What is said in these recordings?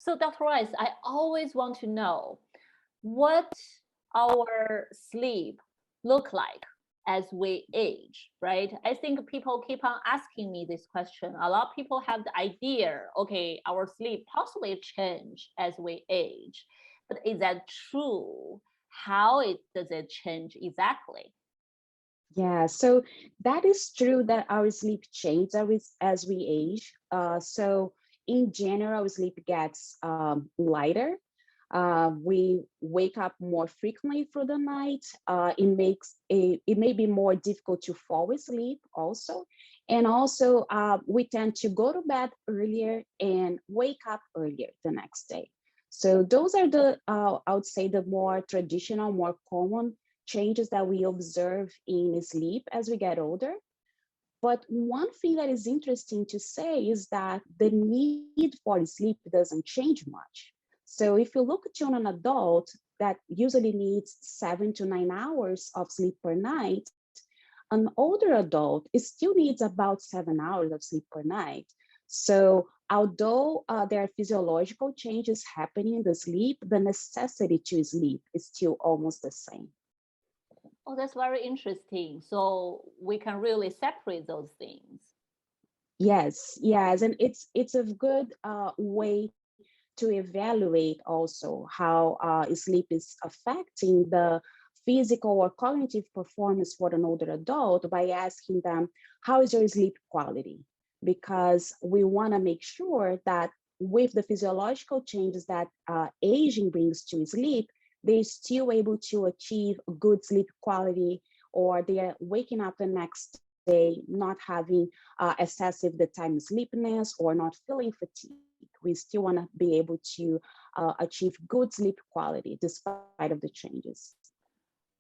So Dr. Weiss, I always want to know what our sleep look like as we age, right? I think people keep on asking me this question. A lot of people have the idea, okay, our sleep possibly change as we age, but is that true? How does it change exactly? Yeah, so that is true that our sleep changes as we age. So in general, our sleep gets lighter. We wake up more frequently through the night. It may be more difficult to fall asleep also. And also we tend to go to bed earlier and wake up earlier the next day. So those are I would say the more traditional, more common changes that we observe in sleep as we get older. But one thing that is interesting to say is that the need for sleep doesn't change much. So if you look to an adult that usually needs 7 to 9 hours of sleep per night, an older adult still needs about 7 hours of sleep per night. So although there are physiological changes happening in the sleep, the necessity to sleep is still almost the same. Oh, that's very interesting. So we can really separate those things. Yes, yes, and it's a good way to evaluate also how sleep is affecting the physical or cognitive performance for an older adult by asking them, how is your sleep quality? Because we want to make sure that with the physiological changes that aging brings to sleep, they're still able to achieve good sleep quality, or they are waking up the next day not having excessive daytime sleepiness or not feeling fatigue. We still want to be able to achieve good sleep quality despite of the changes.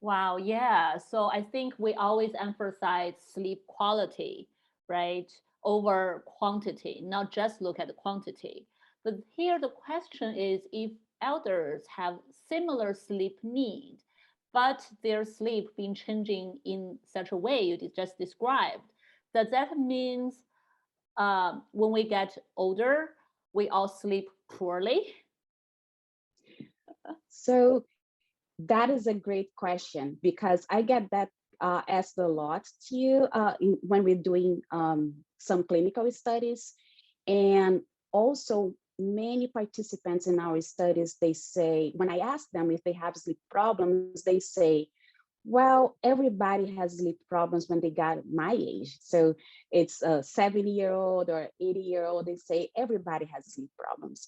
Wow, yeah. So I think we always emphasize sleep quality, right, over quantity, not just look at the quantity. But here the question is if elders have similar sleep need, but their sleep been changing in such a way you just described, does that mean when we get older, we all sleep poorly? So that is a great question because I get that asked a lot too when we're doing some clinical studies. And also many participants in our studies, they say, when I ask them if they have sleep problems, they say, well, everybody has sleep problems when they got my age. So it's a 70-year-old or 80-year-old, they say everybody has sleep problems.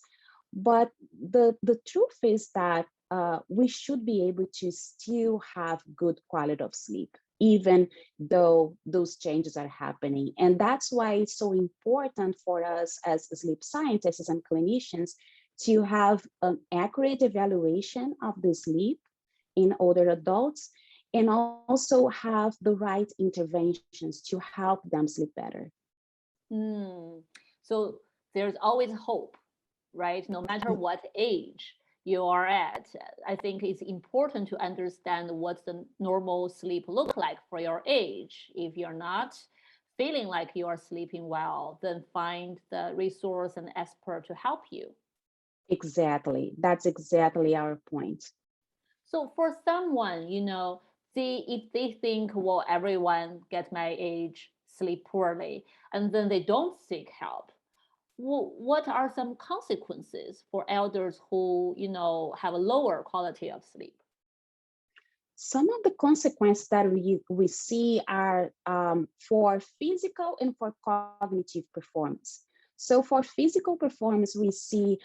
But the truth is that we should be able to still have good quality of sleep, even though those changes are happening. And that's why it's so important for us as sleep scientists and clinicians to have an accurate evaluation of the sleep in older adults, and also have the right interventions to help them sleep better. Hmm. So there's always hope, right? No matter what age you are at, I think it's important to understand what's the normal sleep look like for your age. If you're not feeling like you are sleeping well, then find the resource and expert to help you. Exactly. That's exactly our point. So for someone, see if they think, well, everyone get my age sleep poorly, and then they don't seek help. What are some consequences for elders who, have a lower quality of sleep? Some of the consequences that we see are for physical and for cognitive performance. So for physical performance, we see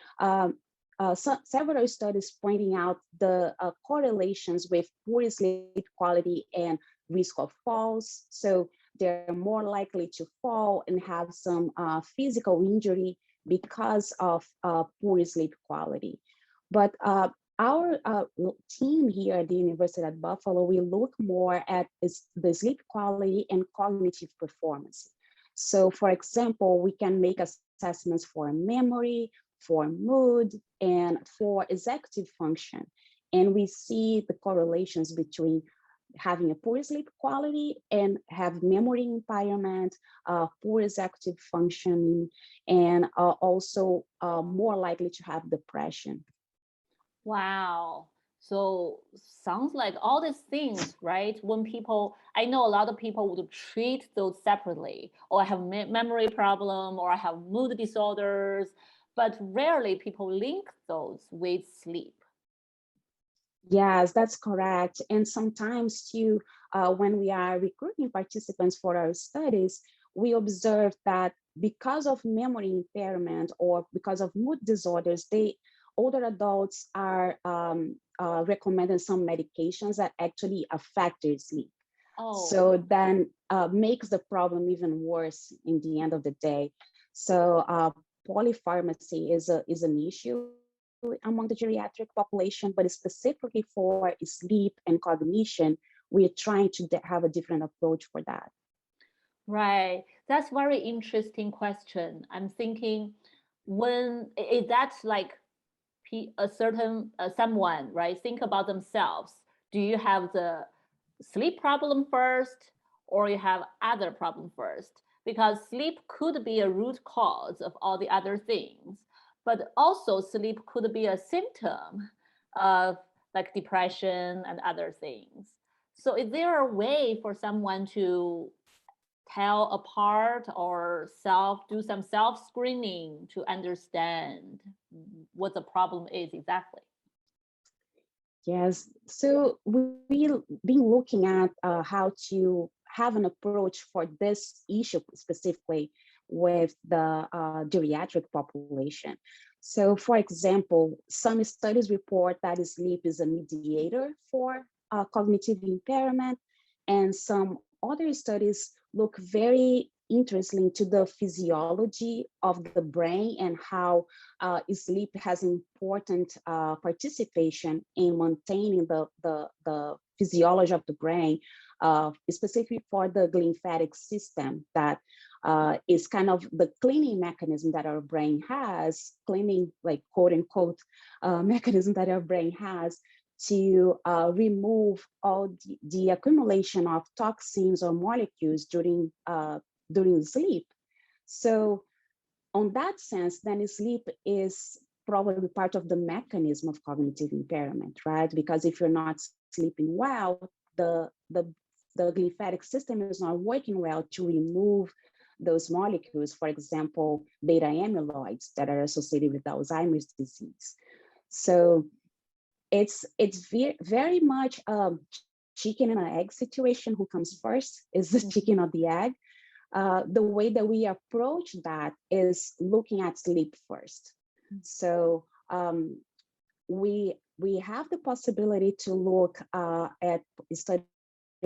several studies pointing out the correlations with poor sleep quality and risk of falls. So they're more likely to fall and have some physical injury because of poor sleep quality. But our team here at the University at Buffalo, we look more at the sleep quality and cognitive performance. So for example, we can make assessments for memory, for mood, and for executive function. And we see the correlations between having a poor sleep quality and have memory impairment, poor executive functioning, and also more likely to have depression. Wow. So sounds like all these things, right? When people, I know a lot of people would treat those separately, or I have memory problem, or I have mood disorders, but rarely people link those with sleep. Yes, that's correct. And sometimes too, when we are recruiting participants for our studies, we observe that because of memory impairment or because of mood disorders, older adults are recommending some medications that actually affect their sleep. Oh, So then makes the problem even worse in the end of the day. So polypharmacy is an issue among the geriatric population, but specifically for sleep and cognition, we're trying to have a different approach for that. right. That's very interesting question. I'm thinking, when is that like a certain someone, right? Think about themselves. Do you have the sleep problem first, or you have other problem first? Because sleep could be a root cause of all the other things, but also sleep could be a symptom of like depression and other things. So is there a way for someone to tell apart or do some self screening to understand what the problem is exactly? Yes, so we've been looking at how to have an approach for this issue specifically with the geriatric population. So, for example, some studies report that sleep is a mediator for cognitive impairment, and some other studies look very interesting to the physiology of the brain and how sleep has important participation in maintaining the physiology of the brain, specifically for the glymphatic system that is kind of the cleaning mechanism that our brain has, cleaning like quote unquote mechanism that our brain has to remove all the accumulation of toxins or molecules during sleep. So on that sense, then sleep is probably part of the mechanism of cognitive impairment, right? Because if you're not sleeping well, the glymphatic system is not working well to remove those molecules, for example, beta amyloids that are associated with Alzheimer's disease. So it's very much chicken and an egg situation. Who comes first? Is the chicken or the egg? The way that we approach that is looking at sleep first. So we have the possibility to look at study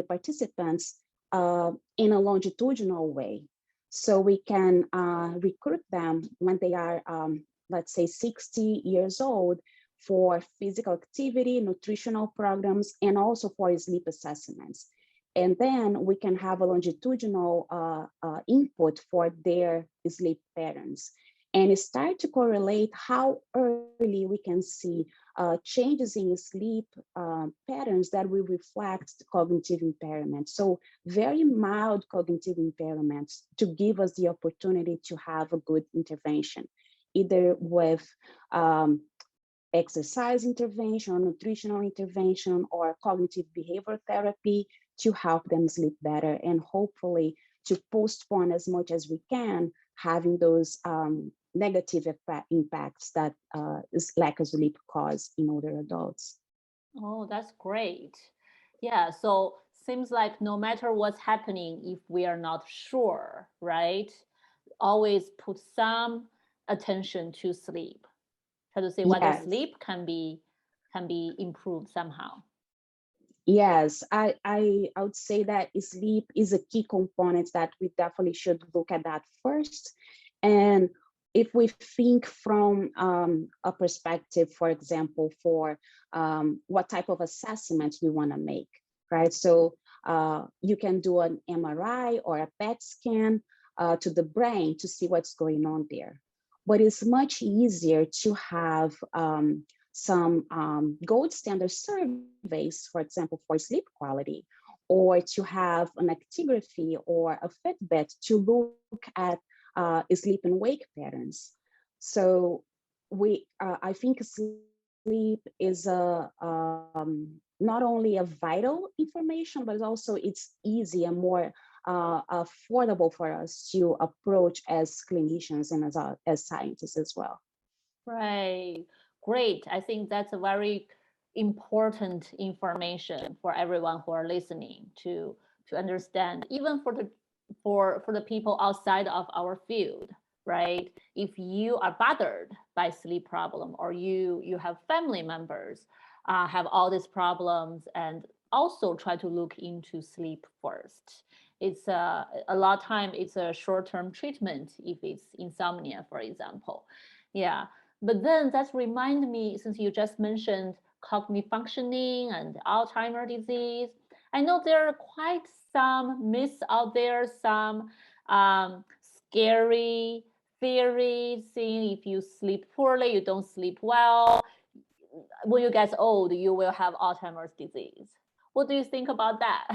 participants in a longitudinal way. So we can recruit them when they are, let's say, 60 years old for physical activity, nutritional programs, and also for sleep assessments. And then we can have a longitudinal input for their sleep patterns and start to correlate how early we can see changes in sleep patterns that will reflect cognitive impairment. So very mild cognitive impairments to give us the opportunity to have a good intervention, either with exercise intervention, nutritional intervention, or cognitive behavioral therapy to help them sleep better and hopefully to postpone as much as we can having those negative impacts that lack of sleep cause in older adults. Oh, that's great. Yeah, so seems like no matter what's happening, if we are not sure, right? Always put some attention to sleep. Try to see whether Yes. sleep can be improved somehow. Yes, I would say that sleep is a key component that we definitely should look at that first. And if we think from a perspective, for example, for what type of assessments we want to make, right? So you can do an MRI or a PET scan to the brain to see what's going on there. But it's much easier to have some gold standard surveys, for example, for sleep quality, or to have an actigraphy or a Fitbit to look at sleep and wake patterns. So I think sleep is not only a vital information, but also it's easy and more affordable for us to approach as clinicians and as scientists as well. Right. Great. I think that's a very important information for everyone who are listening to understand, even for the people outside of our field, right? If you are bothered by sleep problem, or you have family members have all these problems, and also try to look into sleep first. It's a lot of time it's a short-term treatment if it's insomnia, for example. Yeah. But then that remind me, since you just mentioned cognitive functioning and Alzheimer disease, I know there are quite some myths out there, some scary theories saying if you sleep poorly, you don't sleep well. When you get old, you will have Alzheimer's disease. What do you think about that?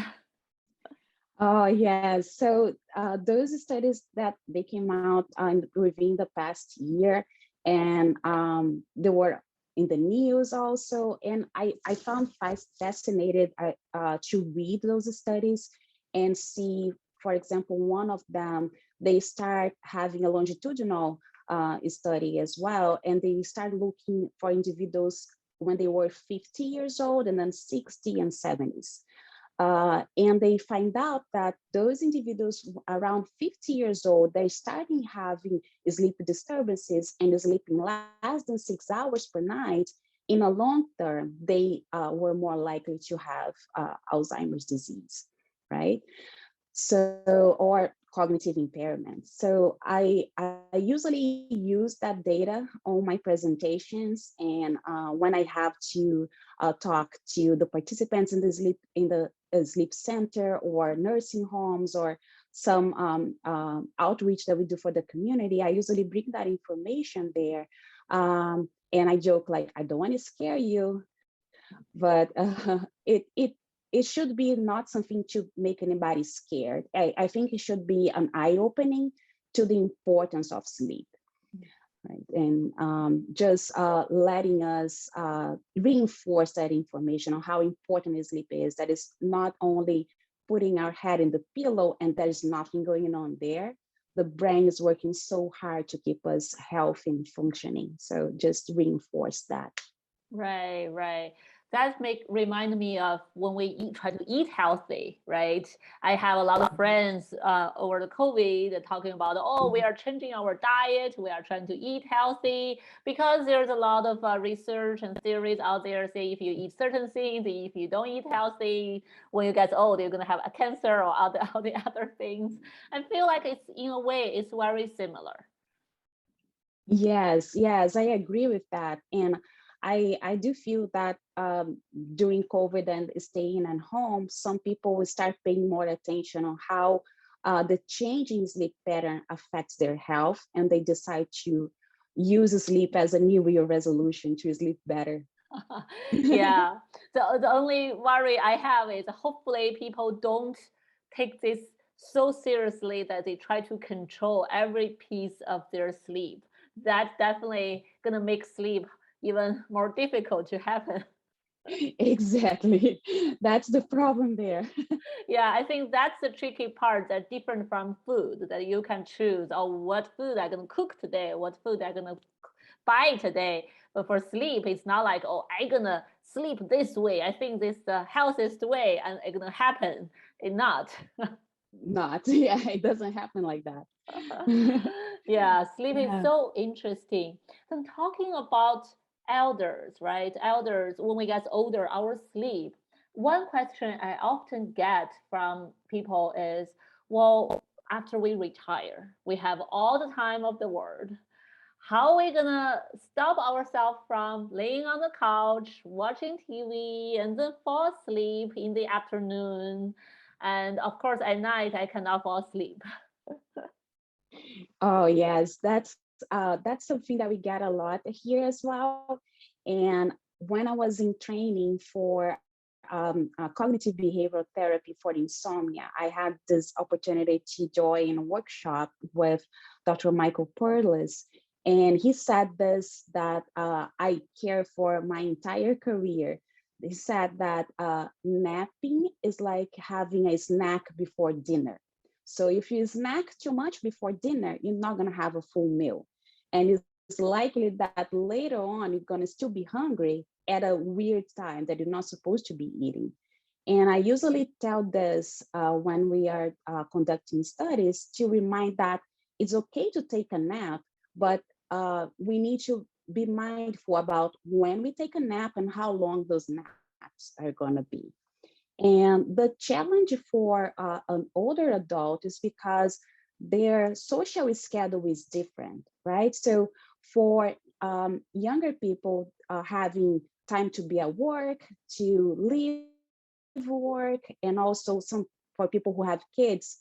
Oh, yes. So those studies that they came out within the past year, and they were in the news also. And I found fascinated to read those studies and see, for example, one of them, they start having a longitudinal study as well. And they start looking for individuals when they were 50 years old and then 60 and 70s. And they find out that those individuals around 50 years old, they're starting having sleep disturbances and sleeping less than 6 hours per night. In a long term, they were more likely to have Alzheimer's disease, right? So, or cognitive impairment. So I usually use that data on my presentations, and when I have to talk to the participants in the sleep center or nursing homes or some outreach that we do for the community, I usually bring that information there. And I joke like, I don't want to scare you, but it should be not something to make anybody scared. I think it should be an eye-opening to the importance of sleep, right? And just letting us reinforce that information on how important sleep is. That is not only putting our head in the pillow and there's nothing going on there. The brain is working so hard to keep us healthy and functioning. So just reinforce that. Right, right. That remind me of when we try to eat healthy, right? I have a lot of friends over the COVID talking about, oh, we are changing our diet, we are trying to eat healthy, because there's a lot of research and theories out there say if you eat certain things, if you don't eat healthy, when you get old, you're gonna have a cancer or all the other things. I feel like it's, in a way, it's very similar. Yes, I agree with that. And I do feel that during COVID and staying at home, some people will start paying more attention on how the change in sleep pattern affects their health, and they decide to use sleep as a New Year resolution to sleep better. Yeah. The only worry I have is hopefully people don't take this so seriously that they try to control every piece of their sleep. That's definitely gonna make sleep even more difficult to happen. Exactly. That's the problem there. Yeah, I think that's the tricky part, that different from food, that you can choose, oh, what food I'm gonna cook today, what food I'm gonna buy today. But for sleep, it's not like, oh, I'm gonna sleep this way. I think this is the healthiest way and it's gonna happen. It's not. Not, yeah, it doesn't happen like that. Yeah, sleep is Yeah. so interesting. Then talking about elders, right? Elders, when we get older, our sleep. One question I often get from people is, well, after we retire, we have all the time of the world. How are we gonna stop ourselves from laying on the couch, watching TV, and then fall asleep in the afternoon? And of course, at night, I cannot fall asleep. Oh yes, that's something that we get a lot here as well. And when I was in training for cognitive behavioral therapy for insomnia, I had this opportunity to join a workshop with Dr. Michael Perlis. And he said this, that I care for my entire career. He said that napping is like having a snack before dinner. So if you snack too much before dinner, you're not going to have a full meal. And it's likely that later on, you're going to still be hungry at a weird time that you're not supposed to be eating. And I usually tell this when we are conducting studies, to remind that it's okay to take a nap, but we need to be mindful about when we take a nap and how long those naps are going to be. And the challenge for an older adult is because their social schedule is different, right? So for younger people, having time to be at work, to leave work, and also some for people who have kids,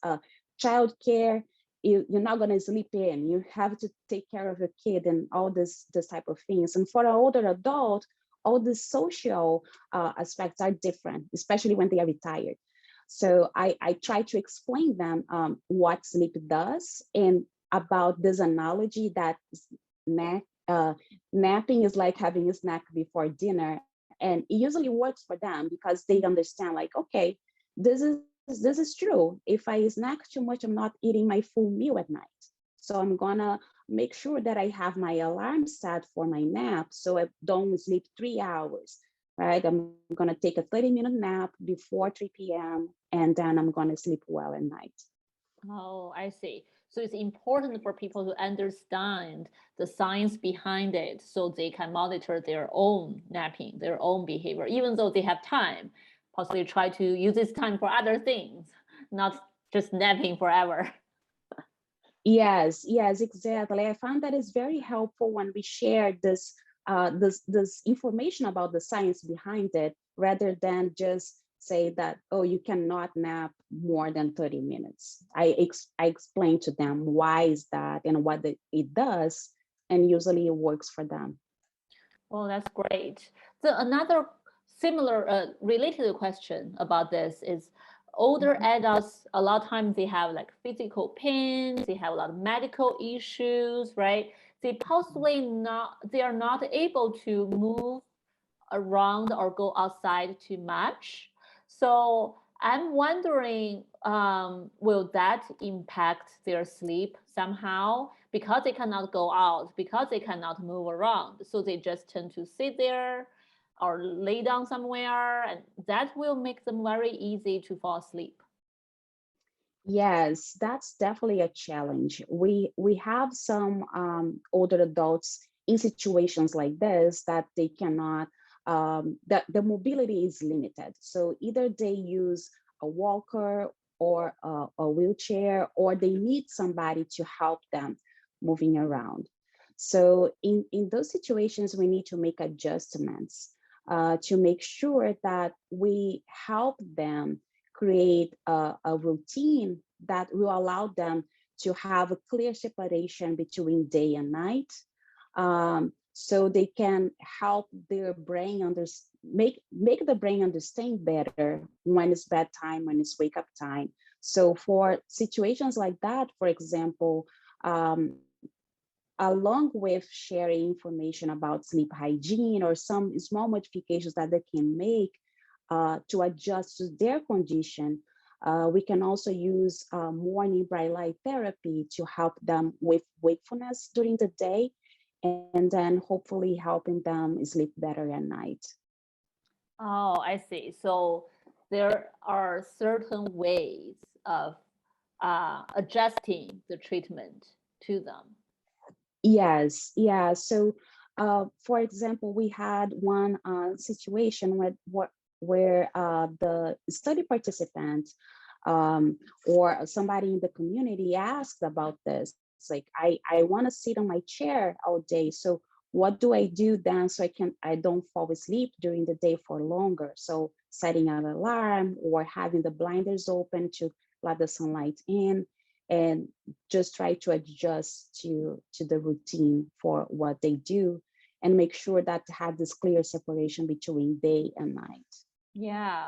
childcare, you're not going to sleep in. You have to take care of your kid and all this type of things. And for an older adult, all the social aspects are different, especially when they are retired. So I try to explain them what sleep does, and about this analogy that napping is like having a snack before dinner. And it usually works for them because they understand, like, okay, this is true. If I snack too much, I'm not eating my full meal at night. So I'm gonna make sure that I have my alarm set for my nap so I don't sleep 3 hours, right? I'm gonna take a 30-minute nap before 3 p.m. and then I'm gonna sleep well at night. Oh, I see. So it's important for people to understand the science behind it so they can monitor their own napping, their own behavior, even though they have time, possibly try to use this time for other things, not just napping forever. Yes, exactly. I found that it's very helpful when we share this information about the science behind it, rather than just say that, oh, you cannot nap more than 30 minutes. I explain to them why is that and what it does, and usually it works for them. Oh, that's great. So another similar related question about this is older Mhm. adults, a lot of times they have like physical pains, they have a lot of medical issues, right? They possibly not, they are not able to move around or go outside too much. So I'm wondering, will that impact their sleep somehow? Because they cannot go out, because they cannot move around. So they just tend to sit there or lay down somewhere, and that will make them very easy to fall asleep. Yes, that's definitely a challenge. We have some older adults in situations like this that they cannot, that the mobility is limited. So either they use a walker or a wheelchair, or they need somebody to help them moving around. So in those situations, we need to make adjustments to make sure that we help them create a routine that will allow them to have a clear separation between day and night, so they can help their brain make the brain understand better when it's bedtime, when it's wake up time. So for situations like that, for example, along with sharing information about sleep hygiene or some small modifications that they can make to adjust to their condition, we can also use morning bright light therapy to help them with wakefulness during the day, and then hopefully helping them sleep better at night. Oh, I see. So there are certain ways of adjusting the treatment to them. Yes, yeah. So, for example, we had one situation where the study participant or somebody in the community asked about this. Like, I want to sit on my chair all day. So what do I do then so I don't fall asleep during the day for longer? So setting an alarm or having the blinders open to let the sunlight in, and just try to adjust to the routine for what they do, and make sure that have this clear separation between day and night. Yeah,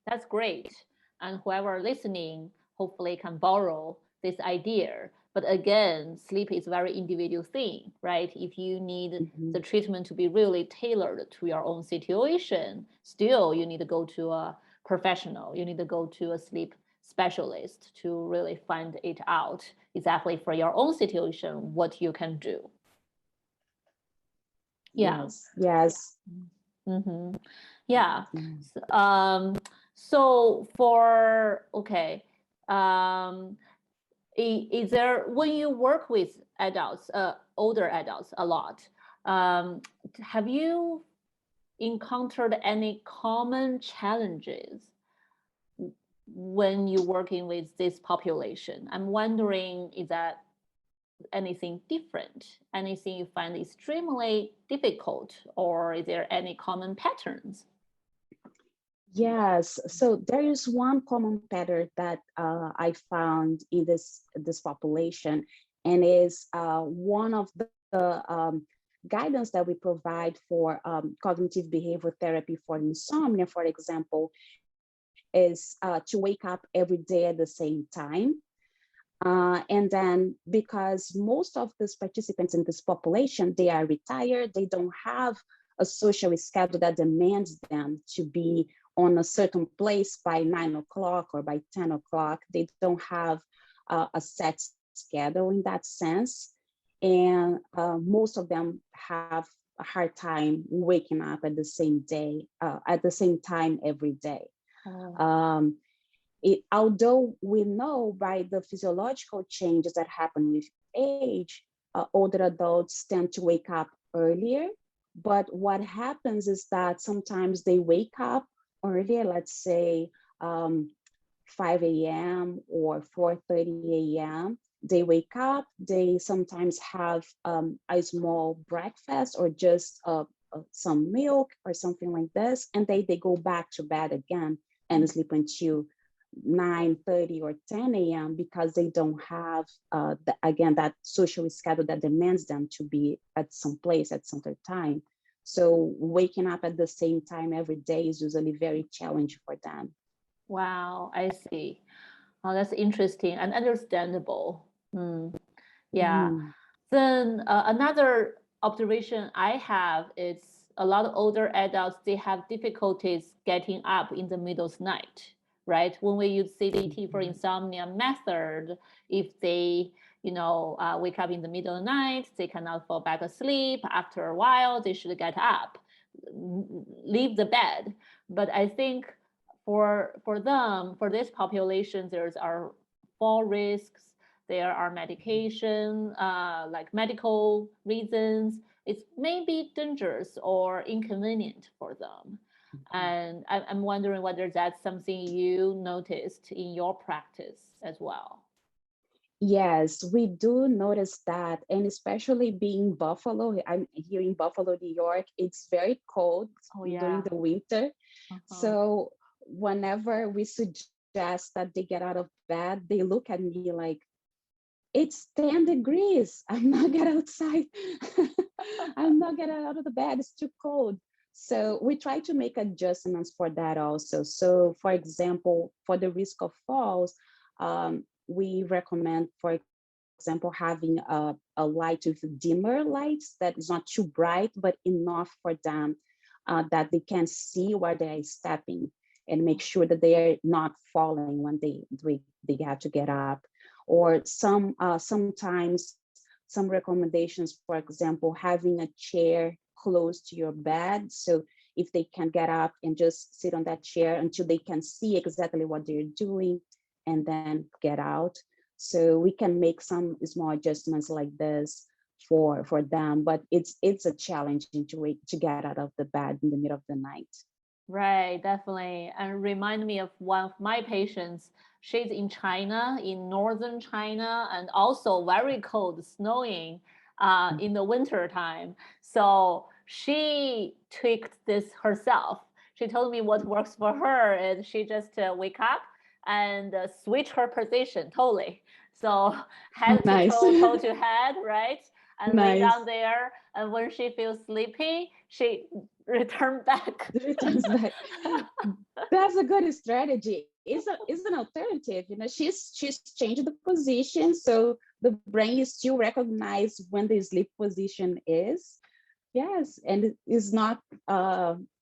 that's great. And whoever listening hopefully can borrow this idea. But again, sleep is a very individual thing, right? If you need Mhm. the treatment to be really tailored to your own situation, still you need to go to a professional. You need to go to a sleep specialist to really find it out exactly for your own situation what you can do. Yeah. Yes, yes. Mm-hmm. Yeah. Mm. So for okay, um, is there when you work with adults, older adults a lot, um, have you encountered any common challenges when you're working with this population? I'm wondering, is that anything different? Anything you find extremely difficult, or is there any common patterns? Yes, so there is one common pattern that I found in this population, and is one of the guidance that we provide for cognitive behavior therapy for insomnia, for example, is to wake up every day at the same time. And then because most of these participants in this population, they are retired, they don't have a social schedule that demands them to be on a certain place by 9 o'clock or by 10 o'clock. They don't have a set schedule in that sense. And most of them have a hard time waking up at the same day, at the same time every day. Oh. Um, although we know by the physiological changes that happen with age, older adults tend to wake up earlier. But what happens is that sometimes they wake up earlier, let's say 5 a.m. or 4:30 a.m. They wake up, they sometimes have a small breakfast or just some milk or something like this, and they go back to bed again and sleep until 9:30 or 10 a.m. because they don't have, again, that social schedule that demands them to be at some place at some time. So waking up at the same time every day is usually very challenging for them. Wow, I see. Oh, that's interesting and understandable. Hmm. Yeah. Mm. Then another observation I have is a lot of older adults, they have difficulties getting up in the middle of the night, right? When we use CBT for Mhm. insomnia method, if they, wake up in the middle of the night, they cannot fall back asleep. After a while, they should get up, leave the bed. But I think for them, for this population, there's are fall risks, there are medication, like medical reasons. It may be dangerous or inconvenient for them. And I'm wondering whether that's something you noticed in your practice as well. Yes, we do notice that, and especially being Buffalo, I'm here in Buffalo, New York, it's very cold Oh, during yeah. the winter. Uh-huh. So whenever we suggest that they get out of bed, they look at me like, it's 10 degrees. I'm not get outside. I'm not get out of the bed. It's too cold. So we try to make adjustments for that also. So for example, for the risk of falls, we recommend, for example, having a light with dimmer lights that is not too bright, but enough for them that they can see where they are stepping and make sure that they are not falling when they have to get up. Or sometimes some recommendations, for example, having a chair close to your bed. So if they can get up and just sit on that chair until they can see exactly what they're doing and then get out. So we can make some small adjustments like this for them, but it's a challenge to get out of the bed in the middle of the night. Right, definitely. And remind me of one of my patients. She's in China, in northern China, and also very cold, snowing in the winter time. So she tweaked this herself. She told me what works for her is she just wake up and switch her position totally. So head to Nice. toe, toe to head, right? And lay down Nice. there. And when she feels sleepy, she return back. returns back. That's a good strategy. It's an alternative. She's changed the position, so the brain is still recognize when the sleep position is. Yes, and it is not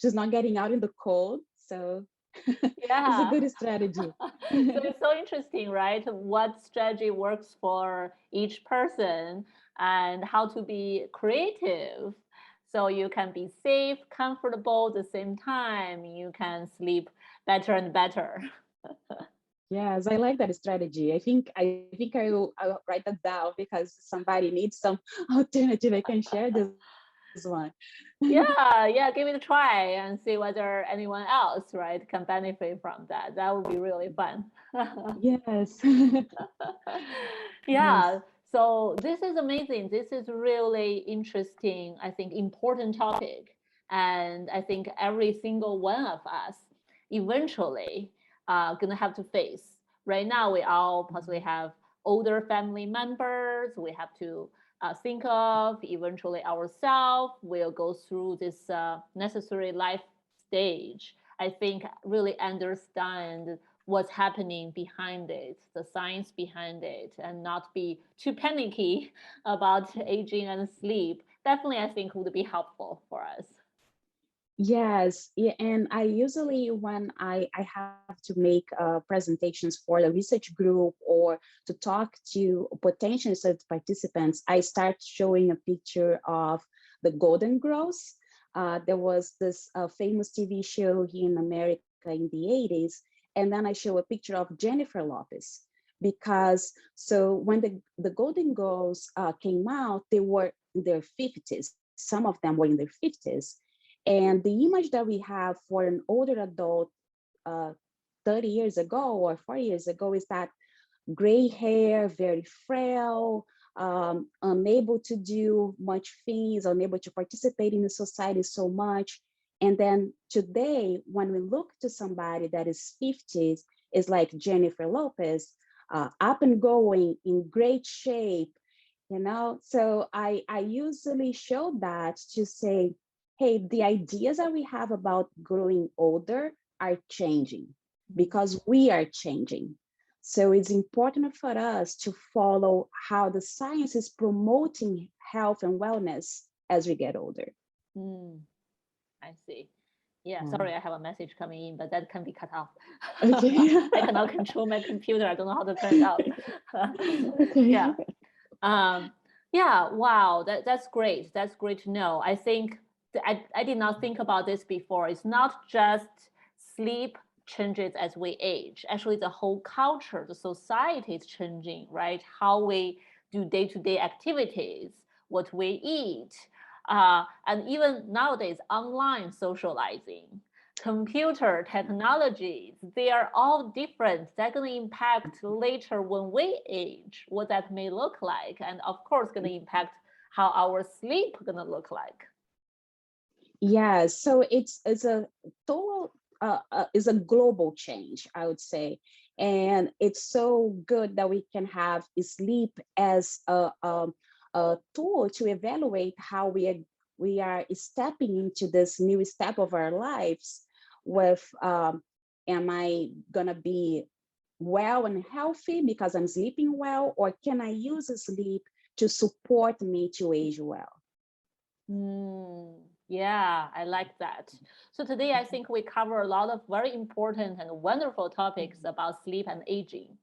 she's not getting out in the cold. So it's a Yeah. good strategy. So it's so interesting, right? What strategy works for each person and how to be creative. So you can be safe, comfortable at the same time. You can sleep better and better. Yes, I like that strategy. I think I'll write that down because somebody needs some alternative. I can share this one. Yeah, yeah, give it a try and see whether anyone else, right, can benefit from that. That would be really fun. Yes. Yeah, Yes. so this is amazing. This is really interesting, I think, important topic. And I think every single one of us eventually gonna have to face. Right now, we all possibly have older family members. We have to think of eventually ourselves will go through this necessary life stage. I think really understand what's happening behind it, the science behind it, and not be too panicky about aging and sleep. Definitely, I think would be helpful for us. Yes, yeah, and I usually when I have to make presentations for the research group or to talk to potential research participants, I start showing a picture of the Golden Girls. There was this famous TV show here in America in the 80s, and then I show a picture of Jennifer Lopez because so when the Golden Girls came out, they were in their 50s. Some of them were in their 50s, and the image that we have for an older adult uh, 30 years ago or 40 years ago is that gray hair, very frail, unable to do much things, unable to participate in the society so much. And then today, when we look to somebody that is 50s, is like Jennifer Lopez, up and going, in great shape, So I usually show that to say, hey, the ideas that we have about growing older are changing because we are changing. So it's important for us to follow how the science is promoting health and wellness as we get older. Mm, I see. Yeah, Yeah. sorry, I have a message coming in, but that can be cut off. Okay. I cannot control my computer. I don't know how to turn it off. Okay. Yeah. Um, yeah, wow, that's great. That's great to know. I think I did not think about this before. It's not just sleep changes as we age. Actually, the whole culture, the society is changing, right? How we do day-to-day activities, what we eat, and even nowadays, online socializing, computer technologies, they are all different. They're going to impact later when we age, what that may look like. And of course, going to impact how our sleep going to look like. Yeah, so it's a total is a global change, I would say, and it's so good that we can have sleep as a tool to evaluate how we are stepping into this new step of our lives. With am I gonna be well and healthy because I'm sleeping well, or can I use sleep to support me to age well? Yeah, I like that. So today I think we cover a lot of very important and wonderful topics about sleep and aging.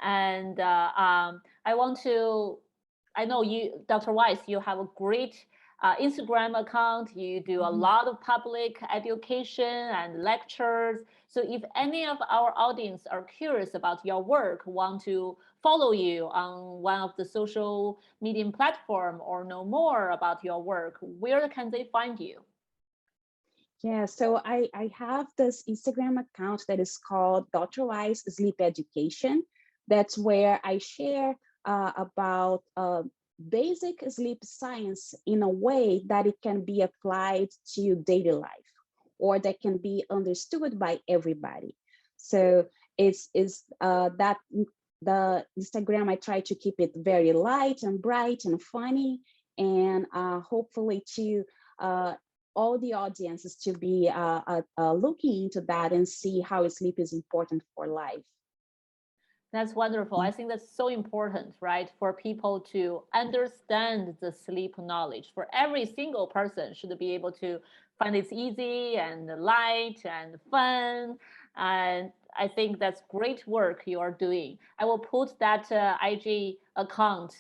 And I want to, I know you, Dr. Weiss, you have a great Instagram account. You do a Mhm. lot of public education and lectures. So if any of our audience are curious about your work, want to follow you on one of the social media platform or know more about your work, where can they find you? Yeah, so I have this Instagram account that is called Dr. Weiss Sleep Education. That's where I share about basic sleep science in a way that it can be applied to daily life or that can be understood by everybody. So it's that the Instagram, I try to keep it very light and bright and funny, and hopefully to uh, all the audiences to be looking into that and see how sleep is important for life. That's wonderful. I think that's so important, right? For people to understand the sleep knowledge. For every single person should be able to find it easy and light and fun. And I think that's great work you are doing. I will put that IG account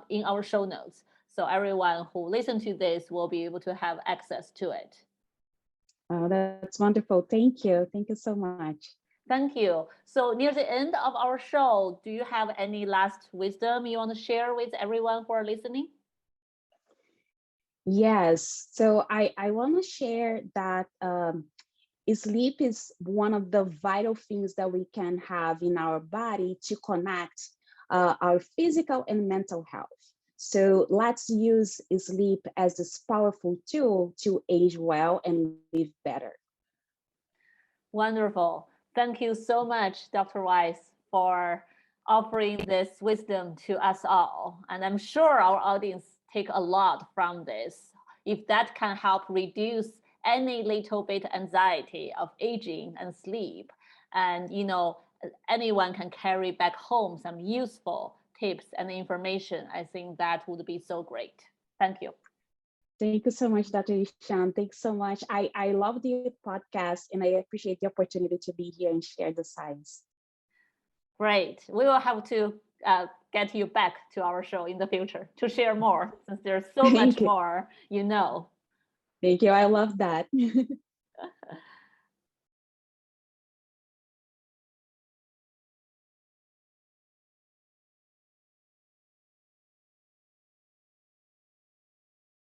in our show notes. So everyone who listens to this will be able to have access to it. Oh, that's wonderful. Thank you. Thank you so much. Thank you. So near the end of our show, do you have any last wisdom you want to share with everyone who are listening? Yes. So I want to share that sleep is one of the vital things that we can have in our body to connect our physical and mental health. So let's use sleep as this powerful tool to age well and live better. Wonderful. Thank you so much, Dr. Weiss, for offering this wisdom to us all. And I'm sure our audience take a lot from this. If that can help reduce any little bit anxiety of aging and sleep, and anyone can carry back home some useful tips and information, I think that would be so great. Thank you. Thank you so much, Dr. Ishan. Thanks so much. I love the podcast and I appreciate the opportunity to be here and share the science. Great. We will have to get you back to our show in the future to share more, since there's so much Thank you. more. Thank you. I love that.